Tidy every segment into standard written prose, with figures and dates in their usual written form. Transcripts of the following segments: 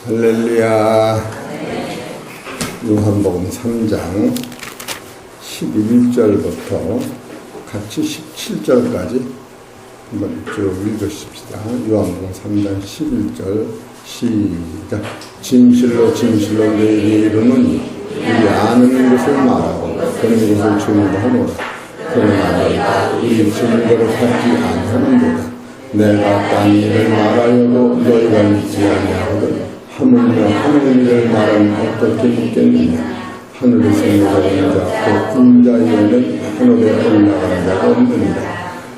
할렐루야. 요한복음 3장 11절부터 같이 17절까지 한번 쭉 읽으십시다. 요한복음 3장 11절 시작. 진실로 진실로 너희에게 이르노니 우리 아는 것을 말하고 그런 것을 증거하노라. 그러나 우리 증거를 받지 않으는도다. 내가 딴 일을 말하여도 너희가 믿지 아니하거든. 하물며 하늘 일을 말하면 어떻게 믿겠느냐. 하늘에서 내려오는 자 또 인자에는 하늘에 올라가는 자가 없느니라.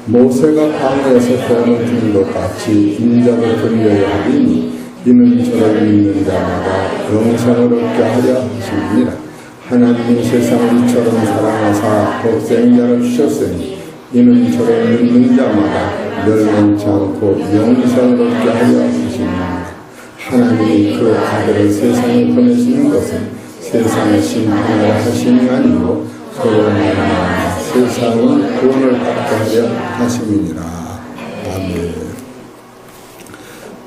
모세가 광야에서 떠는 것 같이 인자도 들려야 하리니 이는 저를 믿는 자마다 영생을 얻게 하려 하심이니라. 하나님이 세상을 이처럼 사랑하사 독생자를 주셨으니 이는 저를 믿는 자마다 멸망치 않고 영생을 얻게 하려 하심이니라. 하나님이 그 아들을 세상에 보내시는 것은 세상의 심판을 하심이 아니고 그로 말미암아 세상의 구원을 받게 하려 하심이니라. 아멘.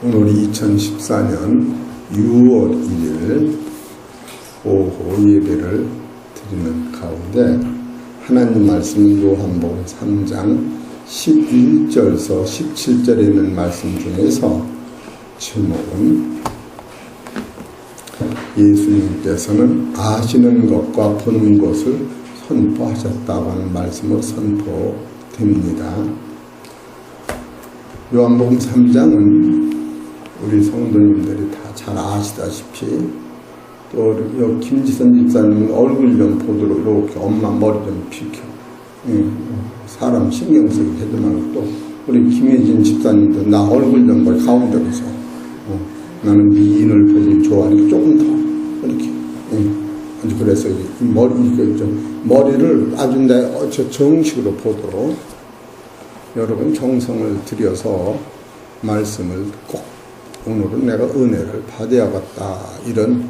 오늘이 2014년 6월 1일 오후 예배를 드리는 가운데 하나님 말씀 요한복음 3장 11절에서 17절에 있는 말씀 중에서 제목은 예수님께서는 아시는 것과 보는 것을 선포하셨다고 하는 말씀으로 선포됩니다. 요한복음 3장은 우리 성도님들이 다 잘 아시다시피 또 여기 김지선 집사님은 얼굴 좀 보도록 이렇게 엄마 머리 좀 비켜 사람 신경 쓰게 해도 말고 또 우리 김혜진 집사님도 나 얼굴 좀 머리 가운데로 서 나는 미인을 별로 좋아하니까 조금 더 이렇게 그래서 머리를 아주 정식으로 보도록 여러분 정성을 들여서 말씀을 꼭 오늘은 내가 은혜를 받아야겠다 이런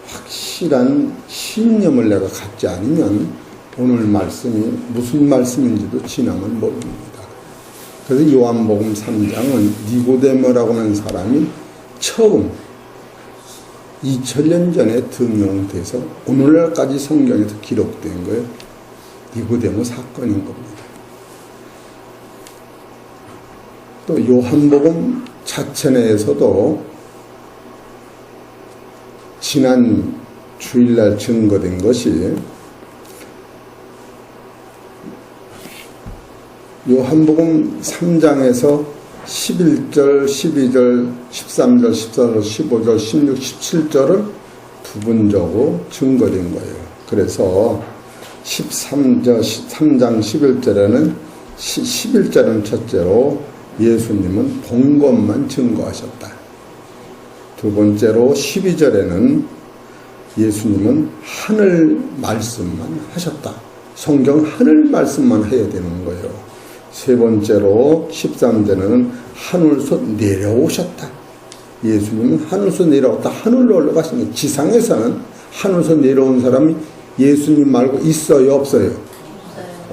확실한 신념을 내가 갖지 않으면 오늘 말씀이 무슨 말씀인지도 지나면 모릅니다. 그래서 요한복음 3장은 니고데모라고 하는 사람이 처음 2000년 전에 등용돼서 오늘날까지 성경에서 기록된 거예요. 니고데모 사건인 겁니다. 또 요한복음 자체 내에서도 지난 주일날 증거된 것이 요한복음 3장에서 11절, 12절, 13절, 14절, 15절, 16, 17절을 부분적으로 증거된 거예요. 그래서 3장 11절에는 11절은 첫째로 예수님은 본 것만 증거하셨다. 두 번째로 12절에는 예수님은 하늘 말씀만 하셨다. 성경 하늘 말씀만 해야 되는 거예요. 세 번째로 13절에는 하늘에서 내려오셨다. 예수님은 하늘에서 내려왔다. 하늘로 올라가시는 지상에서는 하늘에서 내려온 사람이 예수님 말고 있어요? 없어요?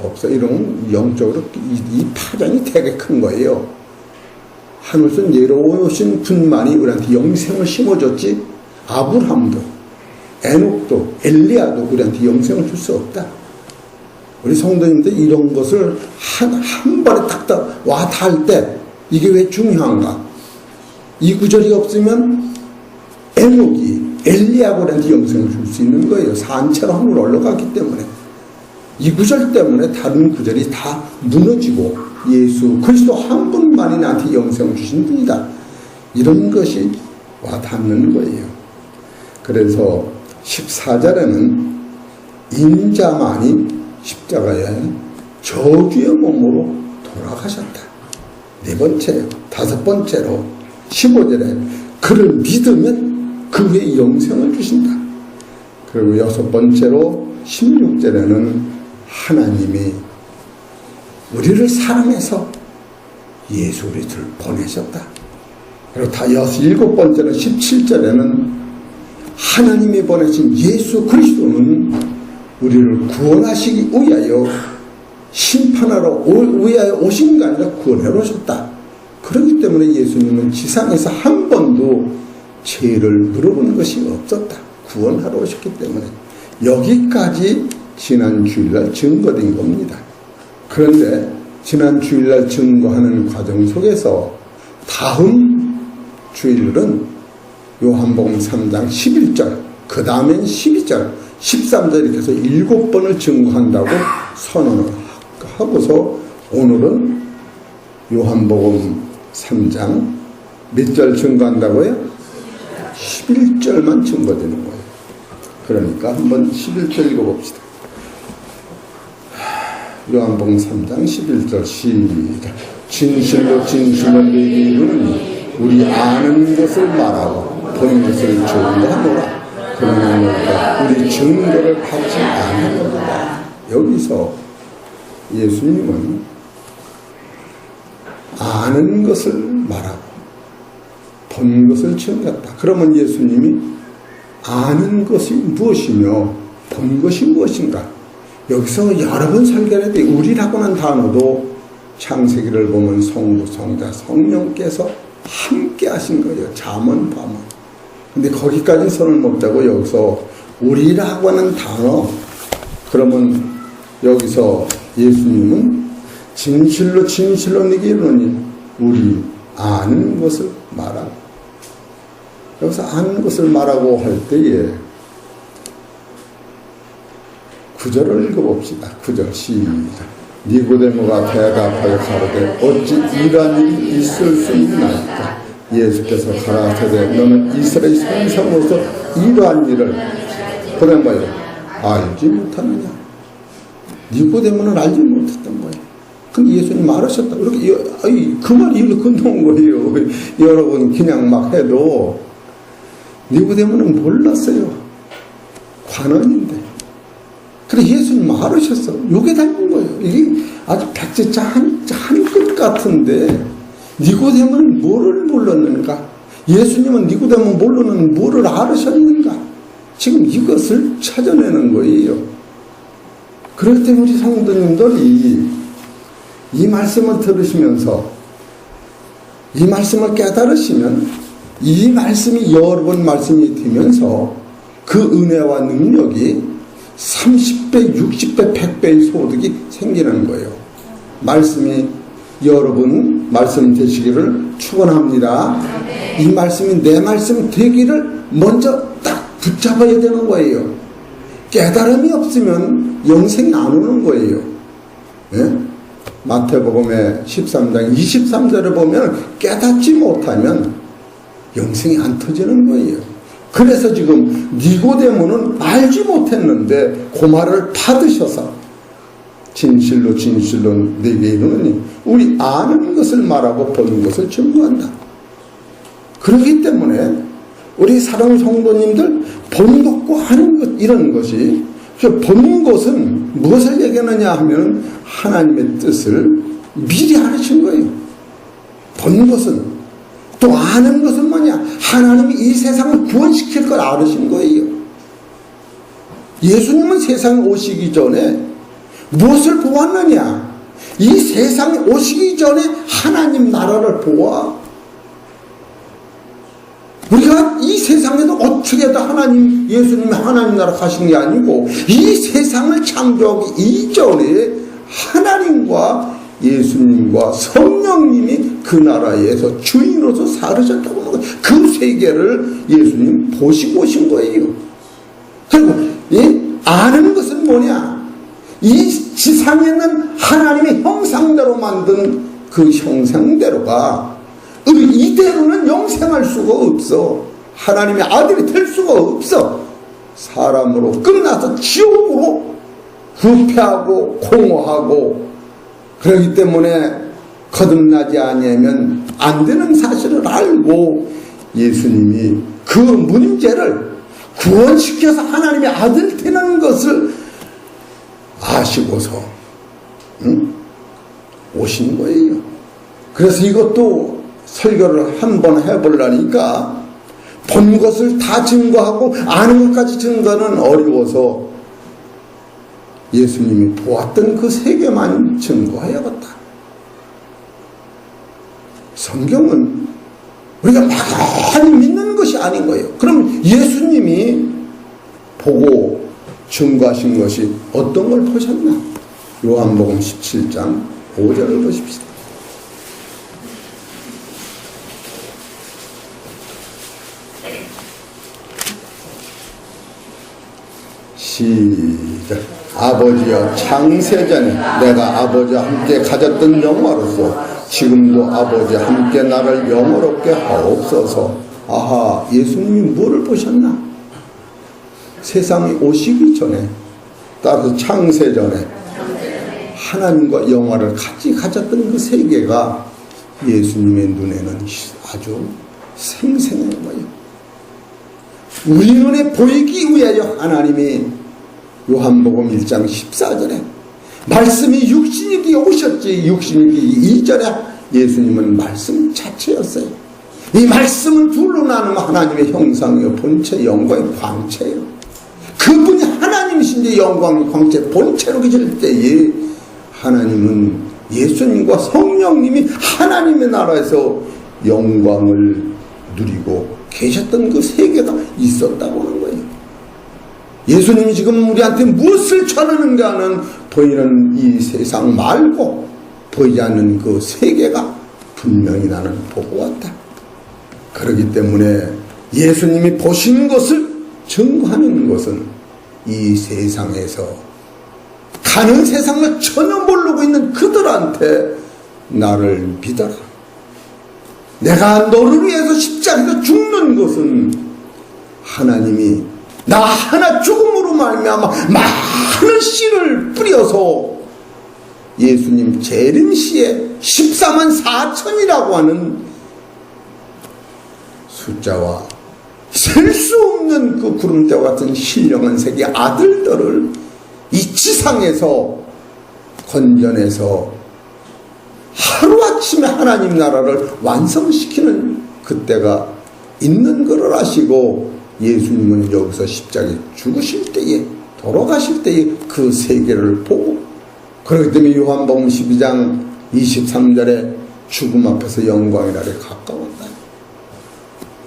없어요. 이런 영적으로 이 파장이 되게 큰 거예요. 하늘에서 내려오신 분만이 우리한테 영생을 심어줬지 아브라함도 에녹도 엘리야도 우리한테 영생을 줄 수 없다. 우리 성도님들 이런 것을 한 번에 딱 와 닿을 때 이게 왜 중요한가? 이 구절이 없으면 에녹이 엘리야가 우리한테 영생을 줄 수 있는 거예요. 산채로 하늘로 올라가기 때문에. 이 구절 때문에 다른 구절이 다 무너지고 예수 그리스도 한 분만이 나한테 영생을 주신 분이다. 이런 것이 와 닿는 거예요. 그래서 14절에는 인자만이 십자가에 저주의 몸으로 돌아가셨다. 네 번째, 다섯 번째로 15절에 그를 믿으면 그 후에 영생을 주신다. 그리고 여섯 번째로 16절에는 하나님이 우리를 사랑해서 예수 그리스도를 보내셨다. 그리고 일곱 번째는 17절에는 하나님이 보내신 예수 그리스도는 우리를 구원하시기 위하여 심판하러 위하여 오신 게 아니라 구원하러 오셨다. 그렇기 때문에 예수님은 지상에서 한 번도 죄를 물어본 것이 없었다. 구원하러 오셨기 때문에. 여기까지 지난 주일날 증거된 겁니다. 그런데 지난 주일날 증거하는 과정 속에서 다음 주일은 요한복음 3장 11절, 그 다음엔 12절, 13절 이렇게 해서 7번을 증거한다고 선언을 하고서 오늘은 요한복음 3장 몇 절 증거한다고요? 11절만 증거되는 거예요. 그러니까 한번 11절 읽어봅시다. 요한복음 3장 11절 시작. 진실로 진실로 내게 이르노니 우리 아는 것을 말하고 보는 것을 증거하노라. 그러나 너희가 우리 증거를 받지 않으노라. 여기서 예수님은 아는 것을 말하고 본 것을 증거했다. 그러면 예수님이 아는 것이 무엇이며 본 것이 무엇인가? 여기서 여러 번 설교를 했는데 우리라고 하는 단어도 창세기를 보면 성부, 성자, 성령께서 함께 하신 거예요. 잠언, 밤언. 근데 거기까지 손을 못 대고 여기서 우리라고 하는 단어, 그러면 여기서 예수님은 진실로 진실로 네게 이르노니 우리 아는 것을 말하고, 여기서 아는 것을 말하고 할 때에 9절을 읽어봅시다. 9절 시작. 니고데모가 대답하여 가로되 어찌 이러한 일이 있을 수 있나이까? 예수께서 가라사대 너는 이스라엘 성삼으로서 이러한 일을 그래 뭐예요? 알지 못하느냐? 니고데모는 알지 못했던 거예요. 근데 예수님 말하셨다. 이렇게 그 말이 이렇게 건너온 거예요. 여러분 그냥 막 해도 니고데모는 몰랐어요. 관원인데. 그래 예수님 말하셨어. 요게 닮은 거예요. 이게 아주 백제자 한 끝 같은데 니고데모는 뭐를 몰랐는가? 예수님은 니고데모 모르는 뭐를 알으셨는가? 지금 이것을 찾아내는 거예요. 그럴 때 우리 성도님들이 이 말씀을 들으시면서 이 말씀을 깨달으시면 이 말씀이 여러 번 말씀이 되면서 그 은혜와 능력이 30배, 60배, 100배의 소득이 생기는 거예요. 말씀이 여러분 말씀 되시기를 축원합니다. 이 말씀이 내 말씀 되기를 먼저 딱 붙잡아야 되는 거예요. 깨달음이 없으면 영생이 안 오는 거예요. 예? 마태복음의 13장 23절에 보면 깨닫지 못하면 영생이 안 터지는 거예요. 그래서 지금 니고데모는 알지 못했는데 그 말을 받으셔서 진실로 진실로 내게 이르노니 우리 아는 것을 말하고 보는 것을 증거한다. 그렇기 때문에 우리 사랑하는 성도님들 본 것과 하는 것 이런 것이 보는 것은 무엇을 얘기하느냐 하면 하나님의 뜻을 미리 알으신 거예요. 본 것은 또 아는 것은 뭐냐? 하나님이 이 세상을 구원시킬 걸 알으신 거예요. 예수님은 세상에 오시기 전에 무엇을 보았느냐? 이 세상에 오시기 전에 하나님 나라를 보아. 우리가 이 세상에도 어떻게 해도 하나님, 예수님이 하나님 나라 가신 게 아니고 이 세상을 창조하기 이전에 하나님과 예수님과 성령님이 그 나라에서 주인으로서 살으셨다고 하는 거예요. 그 세계를 예수님 보시고 오신 거예요. 그리고 아는 것은 뭐냐? 이 지상에 있는 하나님의 형상대로 만든 그 형상대로가 이대로는 영생할 수가 없어. 하나님의 아들이 될 수가 없어. 사람으로 끝나서 지옥으로 부패하고 공허하고 그렇기 때문에 거듭나지 아니하면 안 되는 사실을 알고 예수님이 그 문제를 구원시켜서 하나님의 아들 되는 것을 아시고서 오신 거예요. 그래서 이것도 설교를 한번 해보려니까 본 것을 다 증거하고 아는 것까지 증거는 어려워서 예수님이 보았던 그 세계만 증거해야겠다. 성경은 우리가 많이 믿는 것이 아닌 거예요. 그럼 예수님이 보고 증거하신 것이 어떤 걸 보셨나? 요한복음 17장 5절을 보십시다. 시작. 아버지여, 창세전에 내가 아버지와 함께 가졌던 영화로서 지금도 아버지와 함께 나를 영화롭게 하옵소서. 아하, 예수님이 뭐를 보셨나? 세상이 오시기 전에, 따라서 창세전에 하나님과 영화를 같이 가졌던 그 세계가 예수님의 눈에는 아주 생생한 거예요. 우리 눈에 보이기 위하여 하나님이 요한복음 1장 14절에 말씀이 육신이 되어 오셨지, 육신이 2절에 예수님은 말씀 자체였어요. 이 말씀은 둘로 나누면 하나님의 형상이요 본체, 영광의 광채예요. 그분이 하나님이신데 영광의 광채 본체로 계실 때에 하나님은 예수님과 성령님이 하나님의 나라에서 영광을 누리고 계셨던 그 세계가 있었다고 하는 거예요. 예수님이 지금 우리한테 무엇을 전하는가 하는 보이는 이 세상 말고 보이지 않는 그 세계가 분명히 나는 보고 왔다. 그렇기 때문에 예수님이 보신 것을 증거하는 것은 이 세상에서 가는 세상을 전혀 모르고 있는 그들한테 나를 믿어라. 내가 너를 위해서 십자가에서 죽는 것은 하나님이 나 하나 죽음으로 말미암아 많은 씨를 뿌려서 예수님 재림시에 14만 4천이라고 하는 숫자와 셀 수 없는 그 구름대와 같은 신령한 세계 아들들을 이 지상에서 건져내서 하루아침에 하나님 나라를 완성시키는 그때가 있는 것을 아시고 예수님은 여기서 십자가에 죽으실 때에, 돌아가실 때에 그 세계를 보고, 그렇기 때문에 요한복음 12장 23절에 죽음 앞에서 영광의 날에 가까웠다.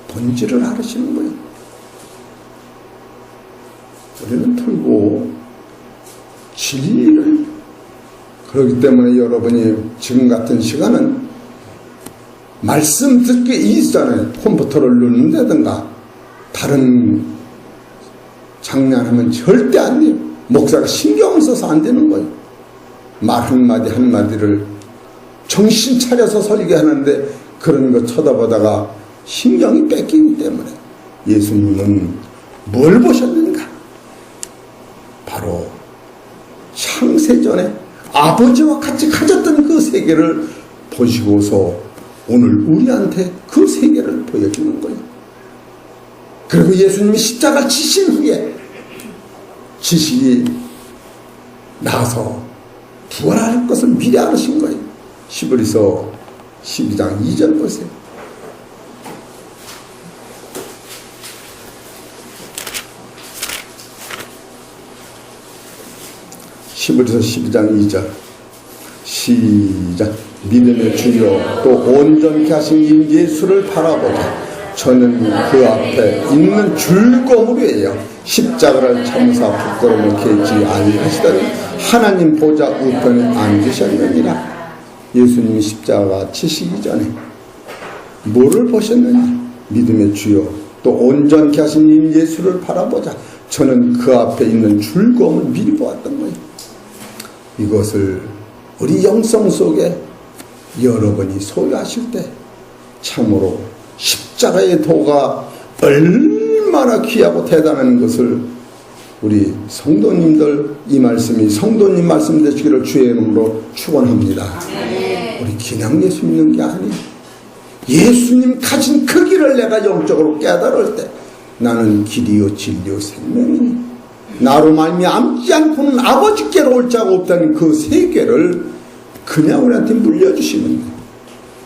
본질을 알으시는 거예요. 우리는 풀고 진리를, 그렇기 때문에 여러분이 지금 같은 시간은 말씀 듣기 이전에 컴퓨터를 누른다든가 다른 장난하면 절대 안 돼요. 목사가 신경을 써서 안 되는 거예요. 말 한마디 한마디를 정신 차려서 설계하는데 그런 거 쳐다보다가 신경이 뺏기기 때문에 예수님은 뭘 보셨는가? 바로 창세전에 아버지와 같이 가졌던 그 세계를 보시고서 오늘 우리한테 그 세계를 보여주는 거예요. 그리고 예수님이 십자가를 지신 후에 지식이 나서 부활할 것을 미리 알으신 거예요. 히브리서 12장 2절 보세요. 히브리서 12장 2절 시작. 믿음의 주여 또 온전케 하신 이 예수를 바라보자. 저는 그 앞에 있는 즐거움을 위하여 십자가를 참사 부끄러움을 깨지 아니하시더니 하나님 보좌 우편에 앉으셨느니라. 예수님이 십자가 치시기 전에 뭐를 보셨느냐? 믿음의 주여 또 온전케 하신 이 예수를 바라보자. 저는 그 앞에 있는 즐거움을 미리 보았던 거예요. 이것을 우리 영성 속에 여러분이 소유하실 때 참으로 십자가의 도가 얼마나 귀하고 대단한 것을 우리 성도님들, 이 말씀이 성도님 말씀 되시기를 주의 이름으로 축원합니다. 우리 그냥 예수 믿는 게 아니에요. 예수님 가진 그 길을 내가 영적으로 깨달을 때 나는 길이요 진리요 생명이니 나로 말미암지 않고는 아버지께로 올 자가 없다는 그 세계를 그냥 우리한테 물려주시는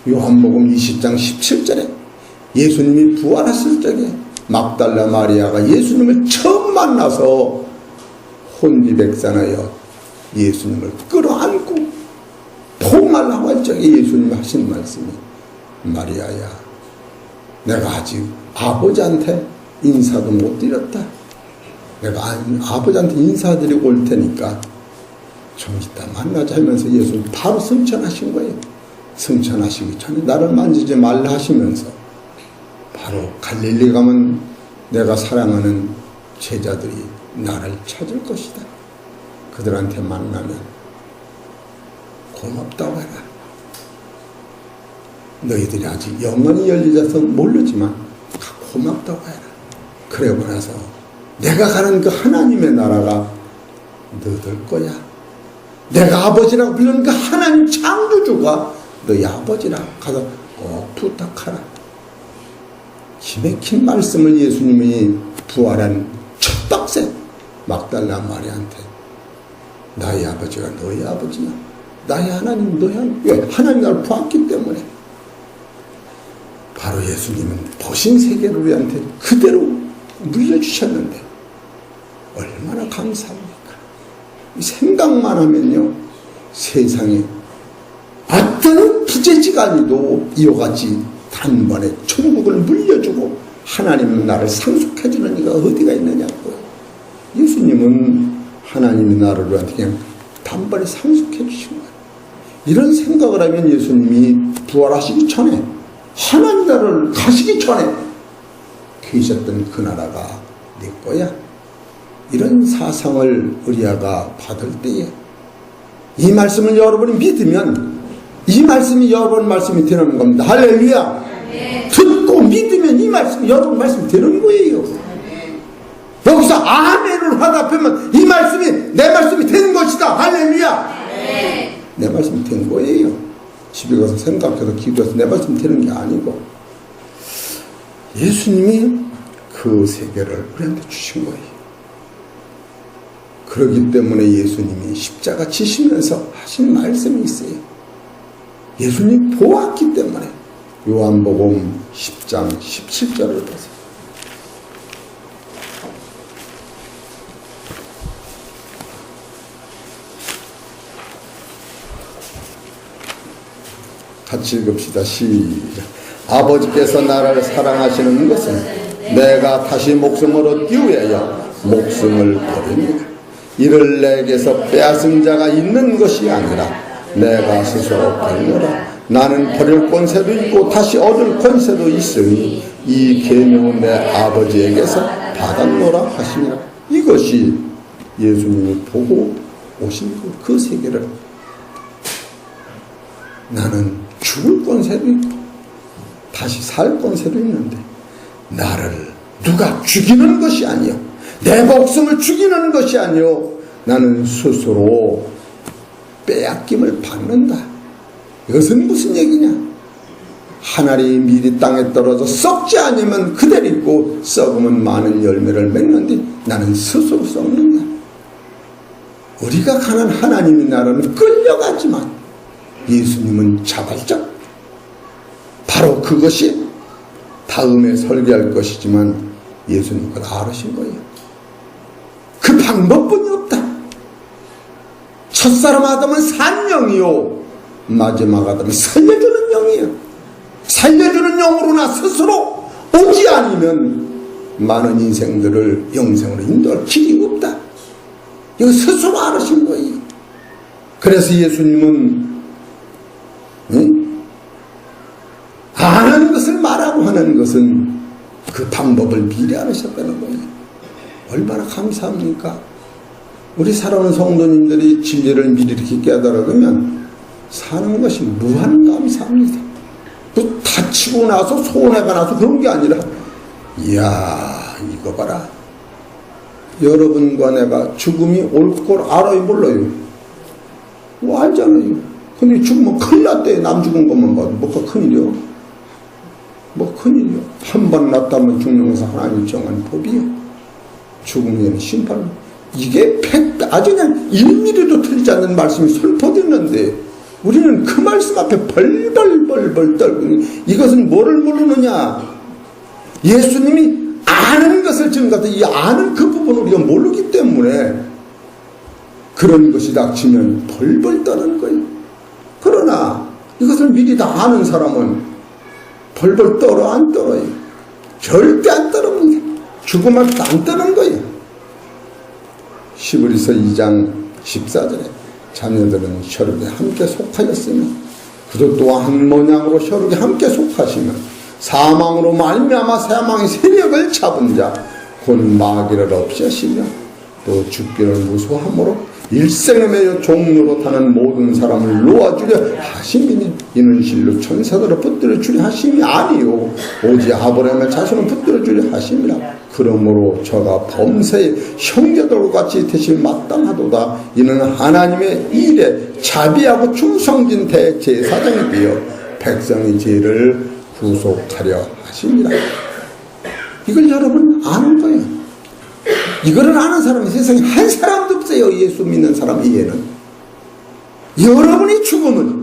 거예요. 요한복음 20장 17절에 예수님이 부활했을 적에 막달라 마리아가 예수님을 처음 만나서 혼비백산하여 예수님을 끌어안고 포옹하려고 할 적에 예수님이 하신 말씀이 마리아야, 내가 아직 아버지한테 인사도 못 드렸다. 내가 아버지한테 인사드리고 올 테니까 좀 이따 만나자 하면서 예수님 바로 승천하신 거예요. 승천하시기 전에 나를 만지지 말라 하시면서 바로 갈릴리 가면 내가 사랑하는 제자들이 나를 찾을 것이다. 그들한테 만나면 고맙다고 해라. 너희들이 아직 영원히 열리자서 모르지만 고맙다고 해라. 그러고 나서 내가 가는 그 하나님의 나라가 너들 거야. 내가 아버지라고 부르는 그 하나님 창조주가 너희 아버지라. 가서 꼭 부탁하라. 기맥힌 말씀을 예수님이 부활한 첫 박세 막달라 마리아한테 나의 아버지가 너희 아버지야. 나의 하나님 너희 하나님. 왜? 하나님 나를 보았기 때문에. 바로 예수님은 보신 세계를 우리한테 그대로 물려주셨는데 얼마나 감사합니까? 생각만 하면요, 세상에 어떤 부재지간이도 이와 같이 단번에 천국을 물려주고 하나님은 나를 상속해주는 이가 어디가 있느냐고요. 예수님은 하나님의 나라를 우리한테 그냥 단번에 상속해 주신 거예요. 이런 생각을 하면 예수님이 부활하시기 전에 하나님 나라를 가시기 전에 계셨던 그 나라가 내 거야. 이런 사상을 우리가 받을 때에 이 말씀을 여러분이 믿으면 이 말씀이 여러분 말씀이 되는 겁니다. 할렐루야. 네. 듣고 믿으면 이 말씀이 여러분 말씀이 되는 거예요. 네. 여기서 아멘을 화답하면 이 말씀이 내 말씀이 되는 것이다. 할렐루야. 네. 내 말씀이 된 거예요. 집에 가서 생각해서 기도해서 내 말씀이 되는 게 아니고 예수님이 그 세계를 우리한테 주신 거예요. 그렇기 때문에 예수님이 십자가 지시면서 하신 말씀이 있어요. 예수님이 보았기 때문에 요한복음 10장 17절을 보세요. 같이 읽읍시다. 시작. 아버지께서 나를 사랑하시는 것은 내가 다시 목숨을 얻기 위하여 목숨을 버립니다. 이를 내게서 빼앗은 자가 있는 것이 아니라 내가 스스로 버리노라. 나는 버릴 권세도 있고 다시 얻을 권세도 있으니 이 계명은 내 아버지에게서 받았노라 하시니라. 이것이 예수님이 보고 오신 그 세계를 나는 죽을 권세도 있고 다시 살 권세도 있는데 나를 누가 죽이는 것이 아니요 내 목숨을 죽이는 것이 아니요 나는 스스로 빼앗김을 받는다. 이것은 무슨 얘기냐? 하늘이 미리 땅에 떨어져 썩지 않으면 그대로 있고 썩으면 많은 열매를 맺는데 나는 스스로 썩는다. 우리가 가는 하나님의 나라는 끌려가지만 예수님은 자발적. 바로 그것이 다음에 설계할 것이지만 예수님 그걸 알으신 거예요. 그 방법뿐이 없다. 첫사람 아담은 산 영이요 마지막 아담은 살려주는 영이에요. 살려주는 영으로 나 스스로 오지 않으면 많은 인생들을 영생으로 인도할 길이 없다. 이거 스스로 알으신 거예요. 그래서 예수님은 아는 것을 말하고 하는 것은 그 방법을 미리 알으셨다는 거예요. 얼마나 감사합니까? 우리 사랑하는 성도님들이 진리를 미리 이렇게 깨달으면 사는 것이 무한 감사합니다. 또 다치고 나서 손해가 나서 그런 게 아니라 이야 이거 봐라. 여러분과 내가 죽음이 올 걸 알아요 몰라요? 뭐 알잖아요. 근데 죽으면 큰일 났대. 남 죽은 것만 봐도 뭐가 큰일이요? 뭐 큰일이요? 한 번 났다면 죽는 것은 하나님 정한 법이요. 죽음에는 심판. 이게 아주 그냥 1mm도 틀리지 않는 말씀이 선포됐는데 우리는 그 말씀 앞에 벌벌벌벌 떨고 이것은 뭐를 모르느냐? 예수님이 아는 것을 증거하다. 이 아는 그 부분을 우리가 모르기 때문에 그런 것이 닥치면 벌벌 떠는 거예요. 그러나 이것을 미리 다 아는 사람은 벌벌 떨어 안 떨어요. 절대 안 떠납니다. 죽으면 안 떠는 거예요. 히브리서 2장 14절에 자녀들은 혈육에 함께 속하였으며 그도 또한 한 모양으로 혈육에 함께 속하시며 사망으로 말미암아 사망의 세력을 잡은 자 곧 마귀를 없애시며 또 죽기를 무서워함으로 일생에 매여 종로로 타는 모든 사람을 놓아주려 하심이니 이는 실로 천사들을 붙들어 주려 하심이 아니요 오직 아브라함의 자손을 붙들어 주려 하심이라. 그러므로 저가 범사의 형제들과 같이 대신 마땅하도다. 이는 하나님의 일에 자비하고 충성진 대제사장이 되어 백성의 죄를 구속하려 하심이라. 이걸 여러분 아는 거예요. 이거를 아는 사람이 세상에 한 사람도 없어요. 예수 믿는 사람 이해는. 여러분이 죽음을,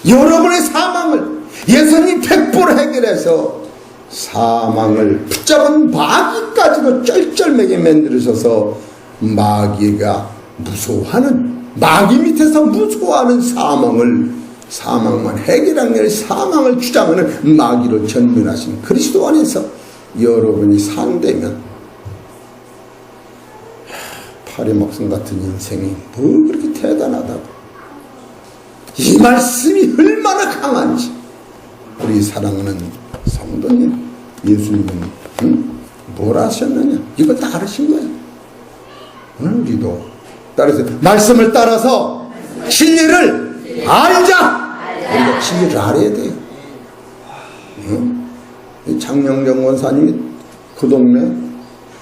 여러분의 사망을 예수님 100% 해결해서 사망을 붙잡은 마귀까지도 쩔쩔매게 만들으셔서 마귀가 무서워하는, 마귀 밑에서 무서워하는 사망만 해결한 게 사망을 주장하는 마귀로 전면하신 그리스도 안에서 여러분이 산다면 파리 목숨 같은 인생이 뭐 그렇게 대단하다고. 이 말씀이 얼마나 강한지. 우리 사랑하는 성도님, 예수님은 뭘 하셨느냐? 이거 다 알으신 거예요. 오늘 우리도 따라서 말씀을 따라서 진리를 알자. 우리가 진리를 알아야 돼요. 장명정 원사님이 그 동네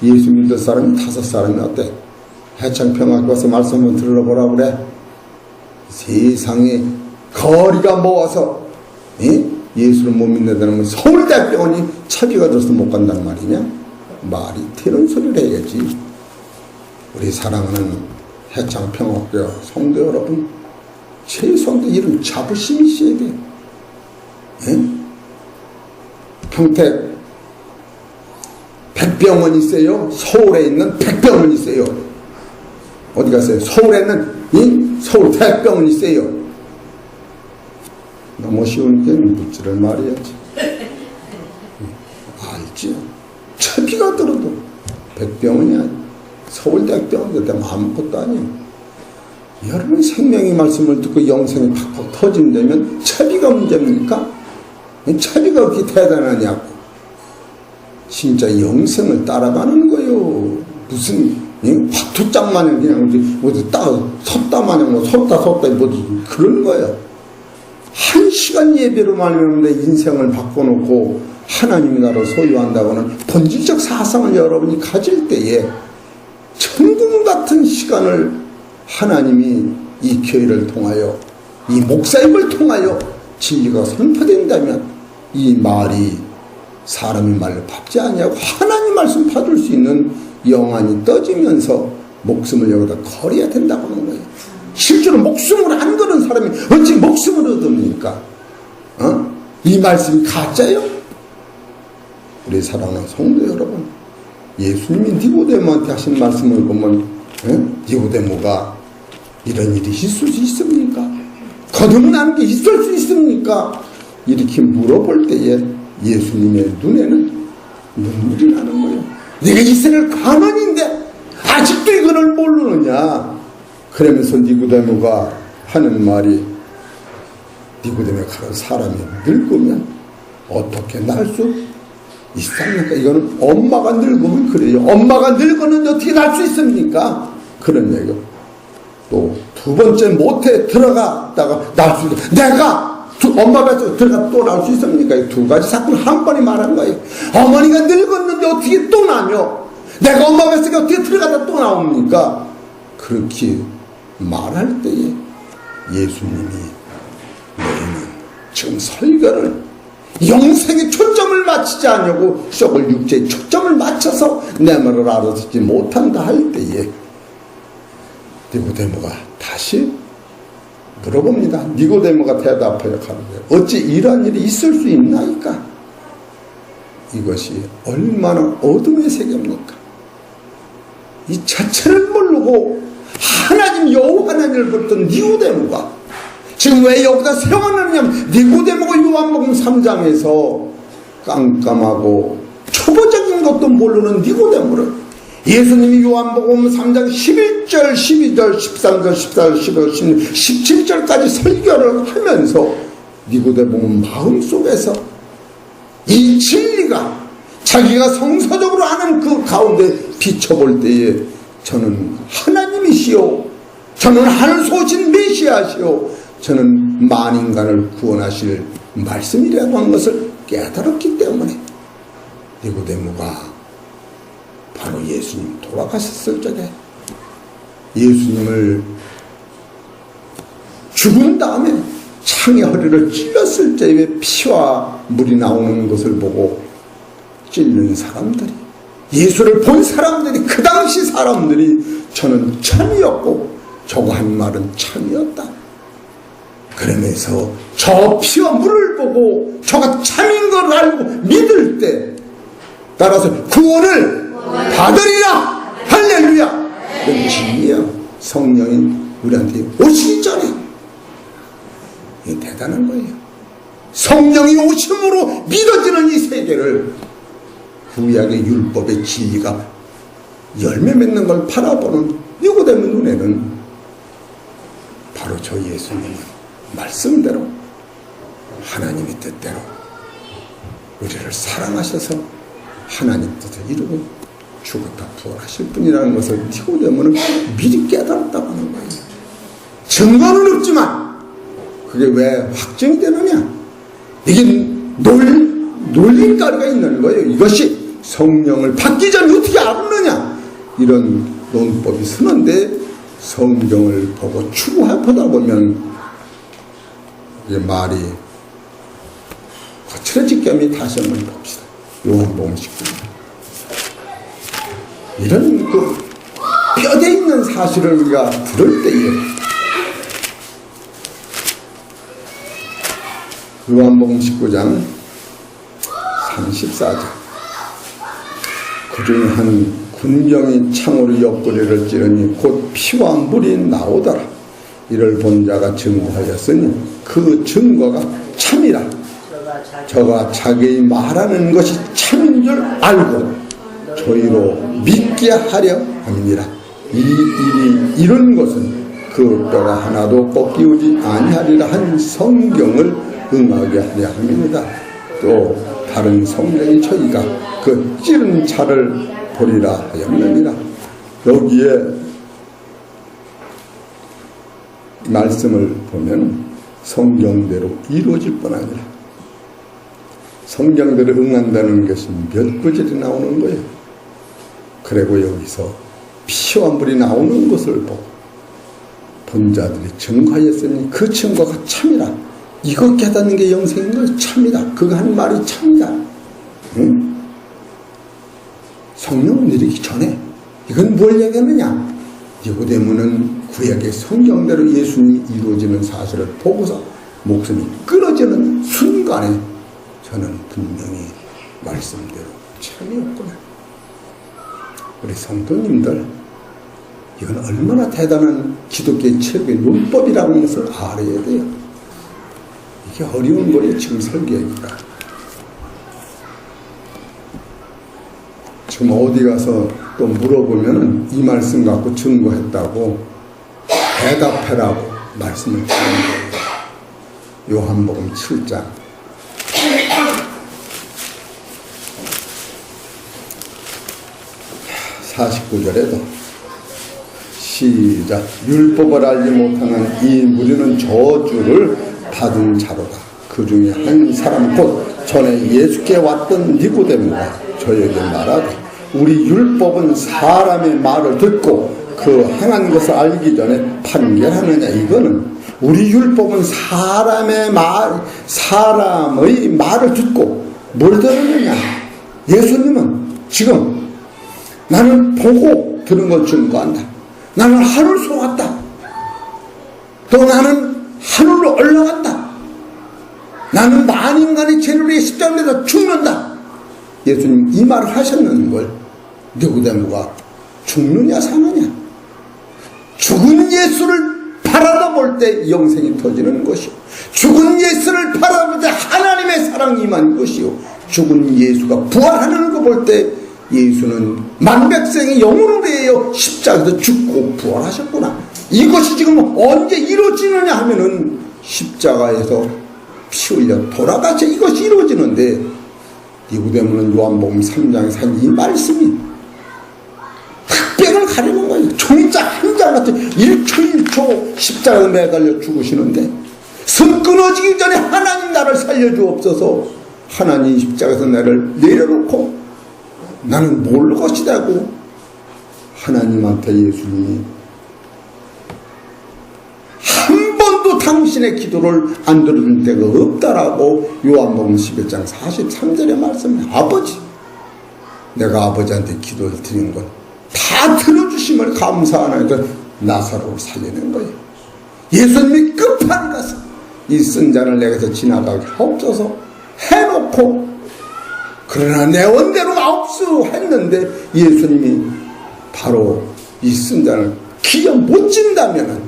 예수 믿을 사람이 5사람이 어때? 해창평화교 가서 말씀 한번 들어보라 그래. 세상에 거리가 모아서 예수를 못 믿는다는 건 서울대병원이 차비가 들어서 못 간단 말이냐? 말이 되는 소리를 해야지. 우리 사랑하는 해창평화교 성도 여러분, 최소한도 이런 자부심이 있어야 돼요. 평택 백병원 있어요. 서울에 있는 백병원 있어요. 어디 갔어요? 서울에 있는 서울 대병원 있어요. 너무 쉬우니까 묻지를 말해야지. 알지요. 차비가 들어도 백병원이야. 서울대학병원 때문에 아무것도 아니에요. 여러분 생명의 말씀을 듣고 영생이 팍팍 터진다면 차비가 문제입니까? 차비가 그렇게 대단하냐고. 진짜 영생을 따라가는 거요. 무슨 화투장 마냥 그냥 어디 섰다 마냥 섰다 뭐 그런 거예요. 1시간 예배로만 하면 내 인생을 바꿔놓고 하나님의 나라를 소유한다고는 본질적 사상을 여러분이 가질 때에 천국 같은 시간을 하나님이 이 교회를 통하여 이 목사님을 통하여 진리가 선포된다면 이 말이 사람의 말로 밟지 않냐고 하나님 말씀 받을 수 있는 영안이 떠지면서 목숨을 여기다 걸어야 된다고 하는 거예요. 실제로 목숨을 안 거는 사람이 어찌 목숨을 얻습니까? 이 말씀이 가짜요? 우리 사랑하는 성도 여러분, 예수님이 니고데모한테 하신 말씀을 보면 니고데모가 이런 일이 있을 수 있습니까? 거듭나는 게 있을 수 있습니까? 이렇게 물어볼 때에 예수님의 눈에는 눈물이 나는 거예요. 내가 이스라엘 관원인데 아직도 이거를 모르느냐. 그러면서 니고데모가 하는 말이, 니고데모가 사람이 늙으면 어떻게 날 수 있습니까? 이거는 엄마가 늙으면 그래요. 엄마가 늙으면 어떻게 날 수 있습니까? 그런 얘기요. 또 두 번째 모태에 들어갔다가 날 수 있다. 내가 엄마 뱃속에 들어가 또 나올 수 있습니까? 이 두 가지 사건을 한 번에 말한 거예요. 어머니가 늙었는데 어떻게 또 나며? 내가 엄마 뱃속에 어떻게 들어가다 또 나옵니까? 그렇게 말할 때에 예수님이 너희는 지금 설교를 영생에 초점을 맞추지 않냐고 썩을 육체에 초점을 맞춰서 내 말을 알아듣지 못한다 할 때에 니고데모가 다시 물어봅니다. 니고데모가 대답하여 가는데 어찌 이런 일이 있을 수 있나이까? 이것이 얼마나 어둠의 세계입니까? 이 자체를 모르고 하나님 여호와 하나님을 붙던 니고데모가 지금 왜 여기다 세워놨냐면 니고데모가 요한복음 3장에서 깜깜하고 초보적인 것도 모르는 니고데모를 예수님이 요한복음 3장 11절, 12절, 13절, 14절, 15절, 17절까지 설교를 하면서 니고데모는 마음속에서 이 진리가 자기가 성서적으로 아는 그 가운데 비춰볼 때에 저는 하나님이시오, 저는 하늘 쏘신 메시아시오, 저는 만인간을 구원하실 말씀이라고 하는 것을 깨달았기 때문에 니고데모가 바로 예수님 돌아가셨을 적에 예수님을 죽은 다음에 창의 허리를 찔렀을 때에 피와 물이 나오는 것을 보고 찔른 사람들이, 예수를 본 사람들이, 그 당시 사람들이 저는 참이었고 저거 한 말은 참이었다, 그러면서 저 피와 물을 보고 저가 참인 걸 알고 믿을 때 따라서 구원을 받으리라. 할렐루야. 이건 진리예요. 성령이 우리한테 오시기 전에. 이게 대단한 거예요. 성령이 오심으로 믿어지는 이 세계를 구약의 율법의 진리가 열매 맺는 걸 바라보는 니고데모 눈에는 바로 저 예수님의 말씀대로 하나님의 뜻대로 우리를 사랑하셔서 하나님 뜻을 이루고 죽었다 부활하실 분이라는 것을 니고데모는 미리 깨달았다고 하는 거예요. 증거는 없지만 그게 왜 확정이 되느냐, 이게 놀림거리가 있는 거예요. 이것이 성령을 받기 전에 어떻게 알았느냐, 이런 논법이 서는데 성경을 보고 추구하다 보면 이게 말이 거칠어질 겸이 다시 한번 봅시다. 요한복음 19장. 이런 그 뼈대 있는 사실을 우리가 들을 때에 요한복음 19장 34절, 그중에 한 군병이 창으로 옆구리를 찌르니 곧 피와 물이 나오더라. 이를 본 자가 증거하였으니 그 증거가 참이라. 저가 자기의 말하는 것이 참인 줄 알고 저희로 믿게 하려 함이니라. 이 일이 이런 것은 그 뼈가 하나도 꺾이우지 아니하리라 한 성경을 응하게 하려 함이니라. 또 다른 성경이 저희가 그 찌른 자를 보리라 하였느니라. 여기에 말씀을 보면 성경대로 이루어질 뿐 아니라 성경대로 응한다는 것이 몇 구절이 나오는 거예요. 그리고 여기서 피와 물이 나오는 것을 보고 본 자들이 증거하였으니 그 증거가 참이라. 이거 깨닫는 게 영생인 거예요. 참이다. 그거 한 말이 참이다. 응? 성령을 내리기 전에 이건 뭘 얘기하느냐, 니고데모는 구약의 성경대로 예수님이 이루어지는 사실을 보고서 목숨이 끊어지는 순간에 저는 분명히 말씀대로 참이었구나. 우리 성도님들, 이건 얼마나 대단한 기독교의 최고의 논법이라고 하는 것을 알아야 돼요. 이게 어려운 거예요. 지금 설교하기가. 지금 어디 가서 또 물어보면은 이 말씀 갖고 증거했다고 대답해라고 말씀을 드리는 거예요. 요한복음 7장 49절에도 시작. 율법을 알지 못하는 이 무리는 저주를 받은 자로다. 그 중에 한 사람 곧 전에 예수께 왔던 니고데모가 저에게 말하되 우리 율법은 사람의 말을 듣고 그 행한 것을 알기 전에 판결하느냐. 이거는 우리 율법은 사람의 말을 듣고 뭘 들었느냐. 예수님은 지금 나는 보고 들은 걸 증거한다. 나는 하늘 쏘았다. 또 나는 하늘로 올라갔다. 나는 만인간의 죄를 위해 십자가에서 죽는다. 예수님 이 말을 하셨는 걸 니고데모가 죽느냐 사느냐. 죽은 예수를 바라다 볼 때 영생이 터지는 것이요, 죽은 예수를 바라볼 때 하나님의 사랑이 임한 것이요, 죽은 예수가 부활하는 거 볼 때 예수는 만백성의 영혼을 위하여 십자가에서 죽고 부활하셨구나. 이것이 지금 언제 이루어지느냐 하면은 십자가에서 피 흘려 돌아가서 이것이 이루어지는데, 니고데모는 요한복음 3장에서 한 이 말씀이 흑백을 가리는 거예요. 종이자 한 장 같은 1초 십자가에 매달려 죽으시는데, 손 끊어지기 전에 하나님 나를 살려주옵소서, 하나님 십자가에서 나를 내려놓고 나는 뭘 것이라고 하나님한테 예수님이 한 번도 당신의 기도를 안 들어준 때가 없다라고 요한복음 11장 43절에 말씀해. 아버지, 내가 아버지한테 기도를 드린 건 다 들어주심을 감사하니까 나사로를 살려낸 거예요. 예수님이 급하게 가서 이 쓴 잔을 내게서 지나가게 하옵소서 해놓고, 그러나 내 원대로 없소 했는데 예수님이 바로 이 쓴 잔을 기어 못 진다면은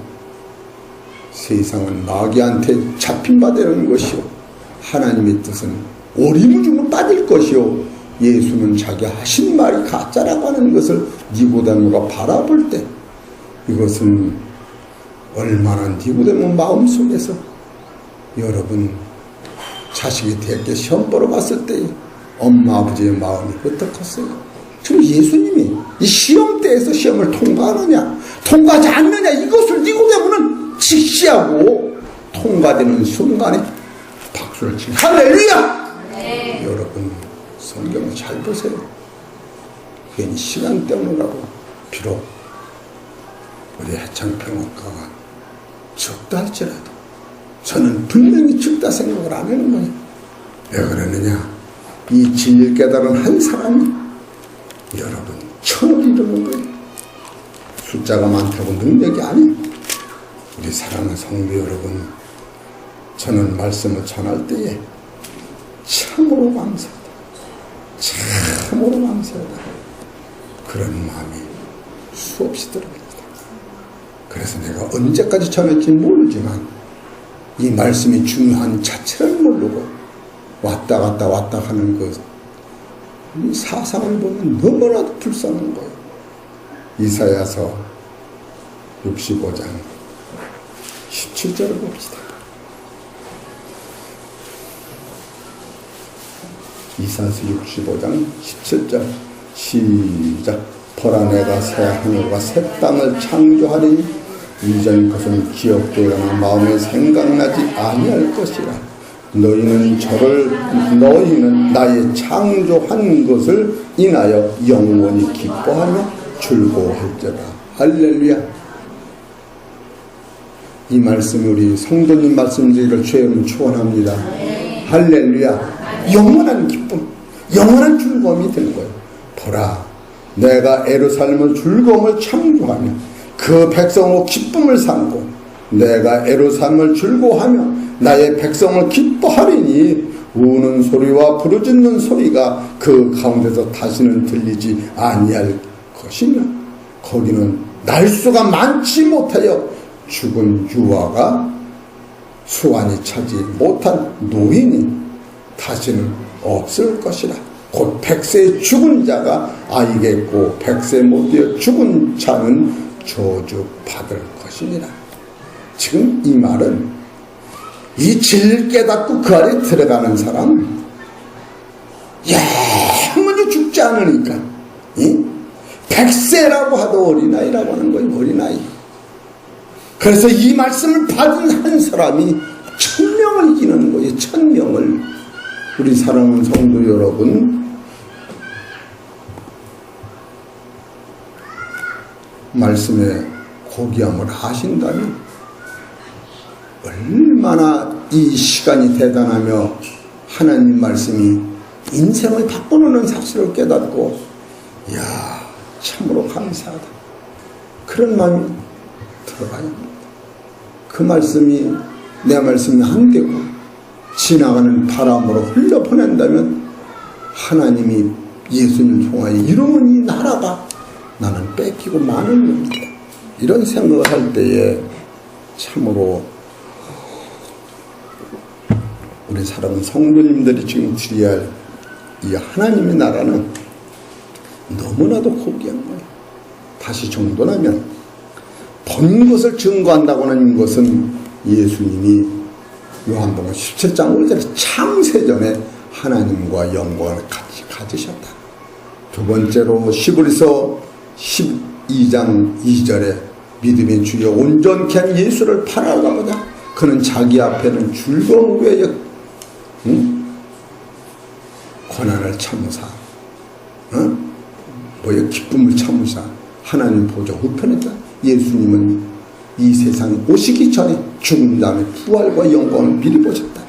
세상은 마귀한테 잡힌 바 되는 것이요, 하나님의 뜻은 오리무중으로 빠질 것이요, 예수는 자기 하신 말이 가짜라고 하는 것을 니고데모가 바라볼 때, 이것은 얼마나 니고데모 마음속에서, 여러분 자식이 대학교 시험 보러 갔을 때 엄마 아버지의 마음이 어떻겠어요? 지금 예수님이 이 시험대에서 시험을 통과하느냐 통과하지 않느냐, 이것을 니고데모는 직시하고 통과되는 순간에 박수를 치고 할렐루야! 네. 여러분 성경을 잘 보세요. 괜히 시간 때문이라고 비록 우리 해창평론가가 적다 할지라도 저는 분명히 적다 생각을 안 하는 거예요. 왜 그러느냐, 이 진리를 깨달은 한 사람이 여러분 1000을 이루는 거예요. 숫자가 많다고 능력이 아니에요. 우리 사랑하는 성도 여러분, 저는 말씀을 전할 때에 참으로 감사하다, 참으로 감사하다, 그런 마음이 수없이 들어옵니다. 그래서 내가 언제까지 전할지 모르지만 이 말씀이 중요한 자체를 모르고 왔다 갔다 하는 것, 이 사상을 보면 너무나도 불쌍한 거예요. 이사야서 65장 17절을 봅시다. 이사야서 65장 17절 시작. 보라, 내가 새 하늘과 새 땅을 창조하리니 이전 것은 기억되거나 마음에 생각나지 아니할 것이라. 너희는 나의 창조한 것을 인하여 영원히 기뻐하며 즐거워할지라. 할렐루야. 이 말씀이 우리 성도님 말씀드리기를 주의 축원합니다. 할렐루야. 영원한 기쁨, 영원한 즐거움이 되는 거예요. 보라, 내가 예루살렘을 즐거움을 창조하며 그 백성으로 기쁨을 삼고, 내가 예루살렘을 즐거워하며 나의 백성을 기뻐하리니 우는 소리와 부르짖는 소리가 그 가운데서 다시는 들리지 아니할 것이며, 거기는 날수가 많지 못하여 죽은 유아가 수완이 차지 못한 노인이 다시는 없을 것이라. 곧 100세 죽은 자가 아이겠고 100세 못 되어 죽은 자는 저주받을 것이니라. 지금 이 말은 이 진리를 깨닫고 그 안에 들어가는 사람, 영원히 죽지 않으니까 100세라고 하도 어린아이라고 하는 거예요. 어린아이. 그래서 이 말씀을 받은 한 사람이 1000명을 이기는 거예요. 1000명을. 우리 사랑하는 성도 여러분, 말씀에 고귀함을 아신다면 얼마나 이 시간이 대단하며 하나님 말씀이 인생을 바꿔놓는 사실을 깨닫고, 이야, 참으로 감사하다, 그런 마음이 들어가야 합니다. 그 말씀이 내 말씀이 안 되고 지나가는 바람으로 흘려보낸다면 하나님이 예수님 통하여 이루는 이 나라가 나는 뺏기고 마는 겁니다. 이런 생각을 할 때에 참으로 우리 사랑하는 성도님들이 지금 드려야 할 이 하나님의 나라는 너무나도 고귀한 거예요. 다시 정돈하면 본 것을 증거한다고 하는 것은 예수님이 요한복음 17장 5절에 창세전에 하나님과 영광을 같이 가지셨다. 두 번째로 히브리서 12장 2절에 믿음의 주여 온전케 한 예수를 바라보자. 그는 자기 앞에는 즐거운 후에 고난을 참으사 기쁨을 참으사 하나님 보좌 우편했다. 예수님은 이 세상에 오시기 전에 죽은 다음에 부활과 영광을 미리 보셨다.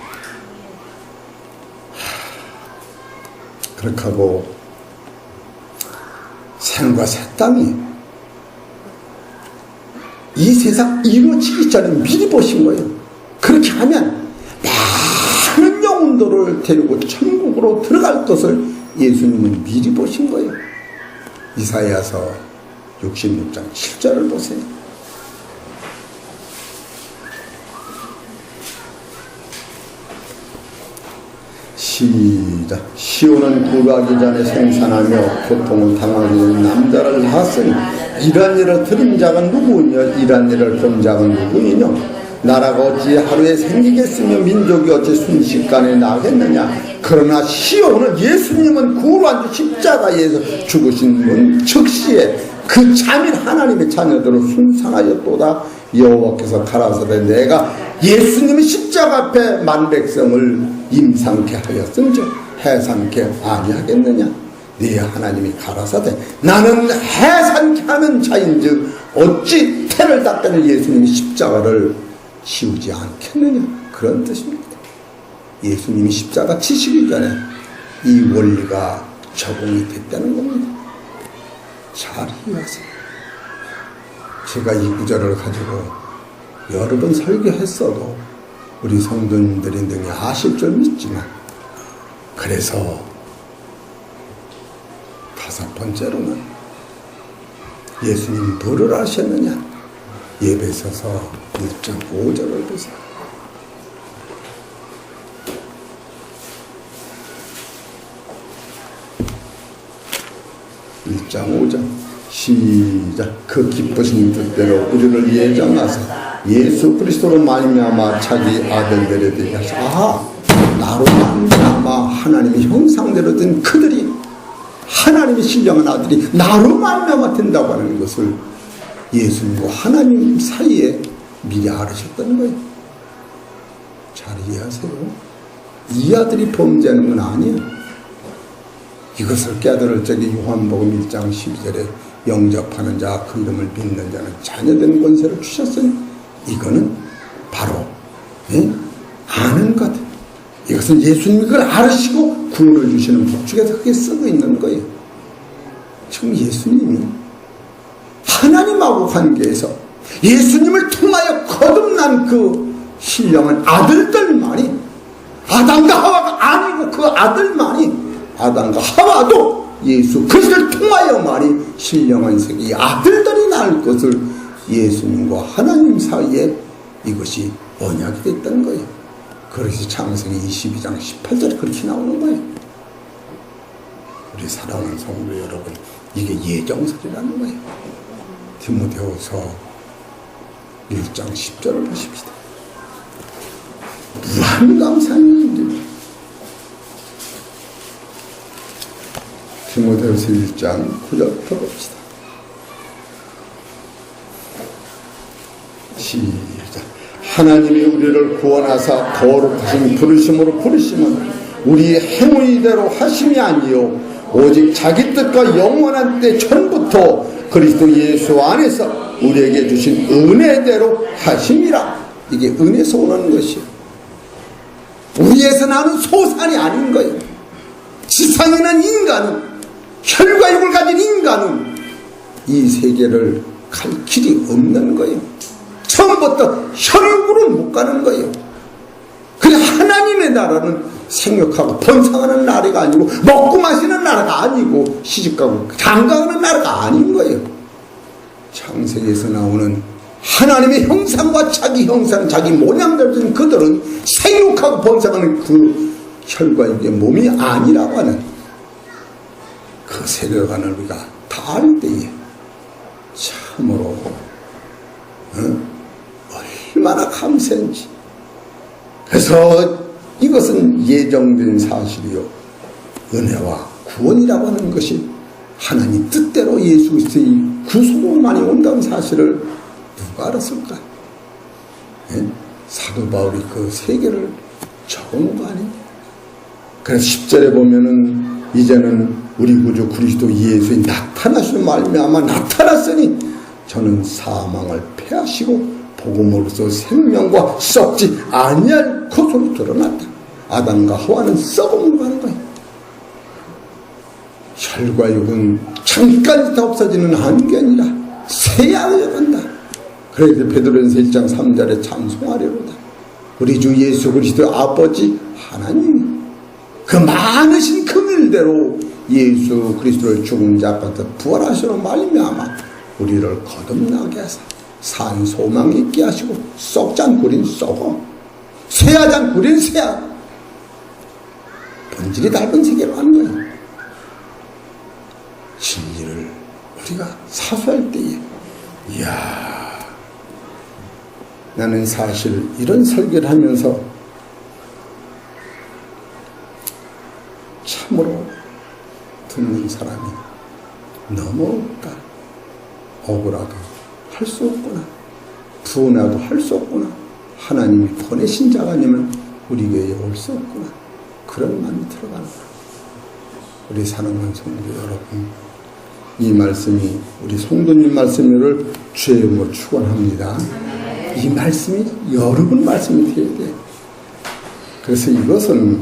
그렇게 하고 생과 새 땅이 이 세상 이루어지기 전에 미리 보신 거예요. 그렇게 하면 많은 영혼들을 데리고 천국으로 들어갈 것을 예수님은 미리 보신 거예요. 이사야서 66장 7절을 보세요. 시작. 시온은 구하기 전에 생산하며 고통을 당하기 전에 남자를 낳았으니 이러한 일을 들은 자가 누구냐? 이러한 일을 본 자가 누구이냐? 나라가 어찌 하루에 생기겠으며 민족이 어찌 순식간에 나겠느냐? 그러나 시온은 예수님은 구로 십자가에서 죽으신 분 즉시에 그 참인 하나님의 자녀들을 순상하였도다. 여호와께서 가라사대 내가 예수님의 십자가 앞에 만백성을 임상케 하였은즉 해산케 아니하겠느냐? 네 하나님이 가라사대 나는 해산케 하는 자인즉 어찌 태를 닦는 예수님의 십자가를 치우지 않겠느냐? 그런 뜻입니다. 예수님이 십자가 치시기 전에 이 원리가 적용이 됐다는 겁니다. 잘 이해하세요. 제가 이 구절을 가지고 여러 번 설교했어도 우리 성도님들이 능히 아실 줄 믿지만, 그래서 다섯 번째로는 예수님 뭐를 하셨느냐? 에베소서 1장 5절을 보세요. (1장 5절) 시작. 그 기쁘신 뜻대로 우리를 예정하사 예수 그리스도로 말미암아 자기 아들들에 되게 하사. 나로 말미암아 하나님의 형상대로 된 그들이, 하나님의 신령한 아들이 나로 말미암아 된다고 하는 것을 예수님과 하나님 사이에 미리 알으셨다는 거예요. 잘 이해하세요. 이 아들이 범죄하는 건 아니에요. 이것을 깨달을 적에 요한복음 1장 12절에 영접하는 자, 그 이름을 믿는 자는 자녀된 권세를 주셨으니, 이거는 바로 아는 것. 이것은 예수님이 그걸 알으시고 구원을 주시는 법칙에서 그게 쓰고 있는 거예요. 지금 예수님이 하나님하고 관계에서 예수님을 통하여 거듭난 그 신령한 아들들만이, 아담과 하와가 아니고 그 아들만이, 아담과 하와도 예수 그리스도를 통하여만이 신령한 세계 아들들이 낳을 것을 예수님과 하나님 사이에 이것이 언약이 됐다는 거예요. 그래서 창세기 22장 18절에 그렇게 나오는 거예요. 우리 사랑하는 성도 여러분, 이게 예정설이라는 거예요. 디모데후서 1장 10절을 보십시다. 무한 감사한 일입니다. 디모데후서 1장 9절부터 봅시다. 시작. 하나님이 우리를 구원하사 거룩하신 부르심으로 부르심은 우리의 행위대로 하심이 아니요 오직 자기 뜻과 영원한 때 전부터 그리스도 예수 안에서 우리에게 주신 은혜대로 하심이라. 이게 은혜에서 오는 것이에요. 우리에서 나는 소산이 아닌 거예요. 지상에 있는 인간은, 혈과 육을 가진 인간은 이 세계를 갈 길이 없는 거예요. 처음부터 혈육으로 못 가는 거예요. 그래, 하나님의 나라는 생육하고 번성하는 나라가 아니고, 먹고 마시는 나라가 아니고, 시집가고 장가가는 나라가 아닌 거예요. 창세기에서 나오는 하나님의 형상과 자기 형상, 자기 모양대로 된 그들은 생육하고 번성하는 그 혈과 육의 몸이 아니라고 하는 그 세계관을 우리가 다 알 때에 참으로 얼마나 감사한지. 그래서 이것은 예정된 사실이요, 은혜와 구원이라고 하는 것이 하나님 뜻대로 예수 그리스도의 구속만이 온다는 사실을 누가 알았을까? 예? 사도 바울이 그 세계를 적은 거 아니에요? 그래서 10절에 보면은 이제는 우리 구주 그리스도 예수의 나타나시는 말미암아 나타났으니 저는 사망을 패하시고 복음으로서 생명과 썩지 아니할 것으로 드러났다. 아담과 하와는 썩음으로 가는 거예요. 혈과 육은 잠깐 있다 없어지는 안견이라 새야여 간다. 그래서 베드로전서 1장 3절에 찬송하리로다. 우리 주 예수 그리스도 아버지 하나님이 그 많으신 긍휼대로 예수 그리스도를 죽은 자 가운데 부활하시러 말미암아 우리를 거듭나게 하사 산 소망 있게 하시고 썩지 않구린 썩어 쇠하지 않구린 쇠하 본질이 닮은 세계로 하는 거예요. 진리를 우리가 사수할 때에 이야, 나는 사실 이런 설교를 하면서 참으로 듣는 사람이 너무 없다. 억울하도 할 수 없구나. 분하도 할 수 없구나. 하나님이 보내신 자가 아니면 우리 교회에 올 수 없구나. 그런 마음이 들어가는 거야. 우리 사랑하는 성도 여러분, 이 말씀이 우리 성도님 말씀을 주의 이름으로 축원합니다. 이 말씀이 여러분 말씀이 되어야 돼. 그래서 이것은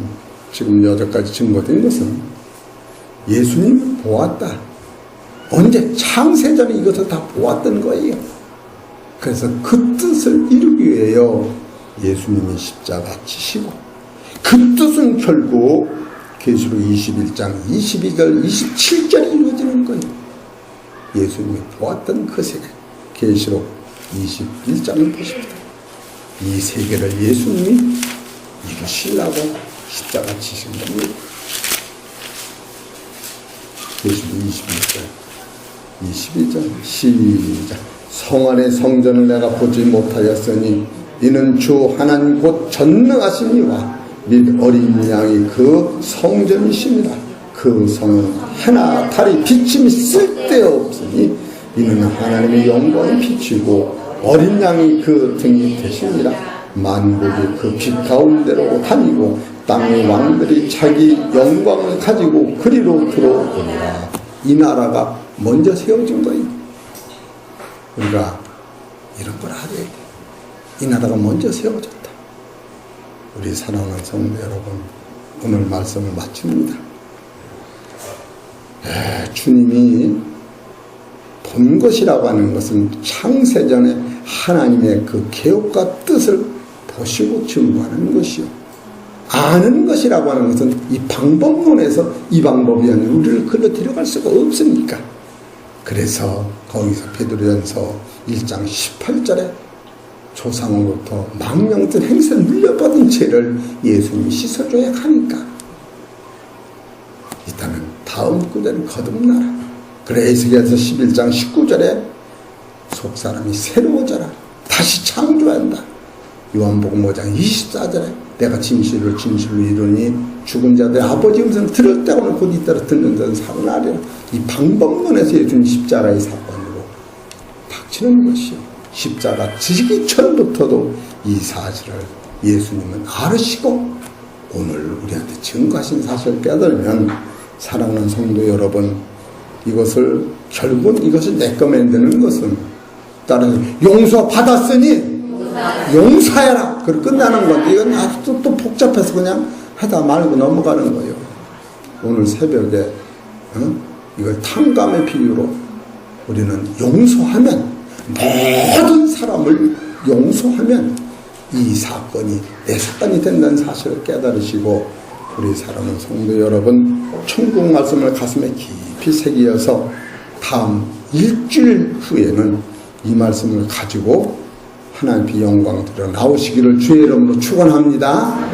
지금 여기까지 증거된 것은 예수님을 보았다. 언제 창세전에 이것을 다 보았던 거예요. 그래서 그 뜻을 이루기 위해요 예수님이 십자가 지시고, 그 뜻은 결국 계시록 21장 22절 27절이 이루어지는 거예요. 예수님이 보았던 그 세계, 계시록 21장을 보십니다. 이 세계를 예수님이 이루시려고 십자가 지신 겁니다. 계시록 22장 시작. 성 안의 성전을 내가 보지 못하였으니 이는 주 하나님 곧 전능하심이와 및 어린 양이 그 성전이십니다. 그 성은 하나 달이 비침이 쓸데없으니 이는 하나님의 영광이 비치고 어린 양이 그 등이 되십니다. 만국이 그 빛 가운데로 다니고 땅의 왕들이 자기 영광을 가지고 그리로 들어오니라. 이 나라가 먼저 세워진 거예요. 우리가 이런 걸 알아야 돼. 이 나라가 먼저 세워졌다. 우리 사랑하는 성도 여러분, 오늘 말씀을 마칩니다. 주님이 본 것이라고 하는 것은 창세전에 하나님의 그 계획과 뜻을 보시고 증거하는 것이요, 아는 것이라고 하는 것은 이 방법론에서 이 방법이 아니라 우리를 글로 데려갈 수가 없으니까. 그래서 거기서 베드로전서 1장 18절에 조상으로부터 망령된 행세를 물려받은 죄를 예수님이 씻어줘야 하니까 일단은 다음 구절은 거듭나라. 그래 에스겔서 11장 19절에 속사람이 새로워져라. 다시 창조한다. 요한복음 5장 24절에 내가 진실로 이루니 죽은 자들의 아버지 음성을 들을 때오는 곧 잇따라 듣는 자는 살아나리라. 이 방법론에서 예수님 십자가의 사건으로 닥치는 것이요, 십자가 지시기 전부터도 이 사실을 예수님은 알으시고 오늘 우리한테 증거하신 사실을 깨달으면, 사랑하는 성도 여러분, 이것을 결국은 이것을 내꺼 만드는 것은 다른 용서 받았으니 용서해라. 그리고 끝나는 건데 이건 아주 또 복잡해서 그냥 하다 말고 넘어가는 거예요. 오늘 새벽에 이걸 탕감의 비유로 우리는 용서하면, 모든 사람을 용서하면 이 사건이 내 사건이 된다는 사실을 깨달으시고, 우리 사랑하는 성도 여러분, 천국 말씀을 가슴에 깊이 새기어서 다음 일주일 후에는 이 말씀을 가지고 하나님의 영광 들어 나오시기를 주의 이름으로 축원합니다.